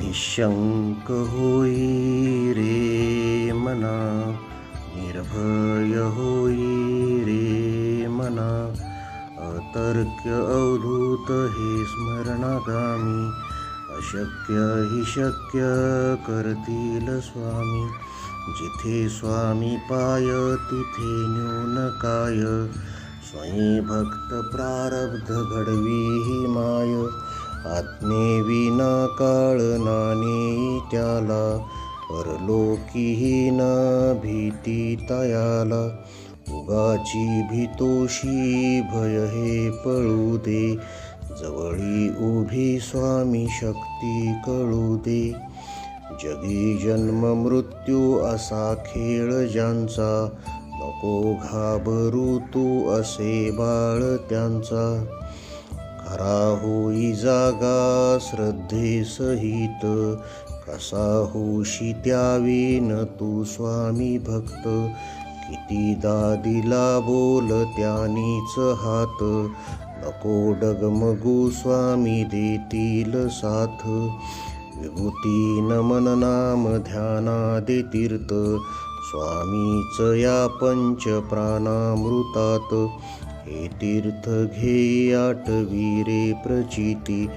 निशंक होई रे मना, निर्भय होई रे मना. अतर्क्य अवधूत हे स्मरणागामी, अशक्य हि शक्य करतील स्वामी. जिथे स्वामी पाय तिथे न्यून काय, स्वयं भक्त प्रारब्ध घडवी ही माय. आत्मेविना काळ नाने त्याला, परलोकीही न भीती तयाला. उगाची भीतोशी भय हे पळू दे, जवळी उभी स्वामी शक्ती कळू दे. जगी जन्म मृत्यू असा खेळ ज्यांचा, नको घाबरू तू असे बाळ त्यांचा. खरा होई जागा श्रद्धेसहित, कसा होशी त्यावीन तू स्वामी भक्त. कितीदा दिला बोल त्यानीच हात, नको डगमगू स्वामी देतील साथ. विभूती नमन नाम ध्यानादे तीर्थ, स्वामीच या पंच प्राणामृतात. हे तीर्थ घेई आठवी रे प्रचिती,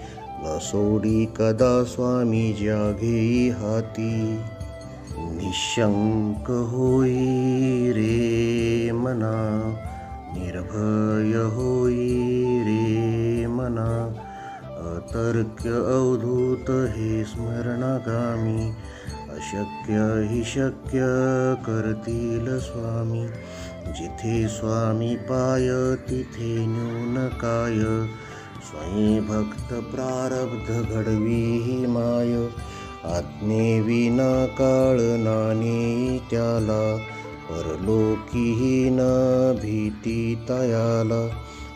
न सोडी कदा स्वामी ज्या घेई हाती. निशंक होई रे मना, निर्भय होई रे मना. अतर्क्य अवधूत हे स्मरणागामी, अशक्य हि शक्य करतील स्वामी. जिथे स्वामी पाय तिथे न्यून काय, स्वयं भक्त प्रारब्ध घडवी ही माय. आज्ञेविना काळ नाने त्याला, परलोकीही न भीती तयाला.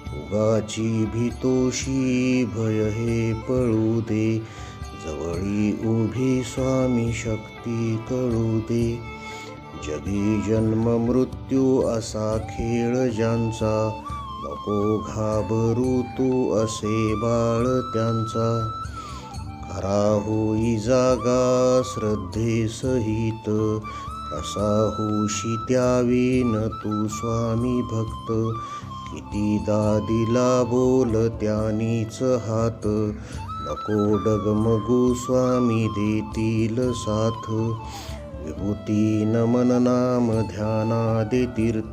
उगाची भीतोशी भय हे पळू दे, जवळी उभी स्वामी शक्ती कळू दे. जगी जन्म मृत्यू असा खेळ ज्यांचा, नको घाबरू तू असे बाळ त्यांचा. खरा होई जागा श्रद्धेसहित, कसा होशी त्यावीन तू स्वामी भक्त. कितीदा दिला बोल त्यानीच हात, नको डगमगू स्वामी देतील साथ. विभूती नमन नाम ध्यानादे तीर्थ,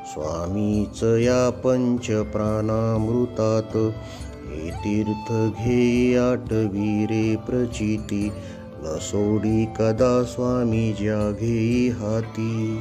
स्वामीच या पंच प्राणामृतात. हे तीर्थ घेई आठवी रे प्रचिती, न सोडी कदा स्वामी ज्या घेई हाती.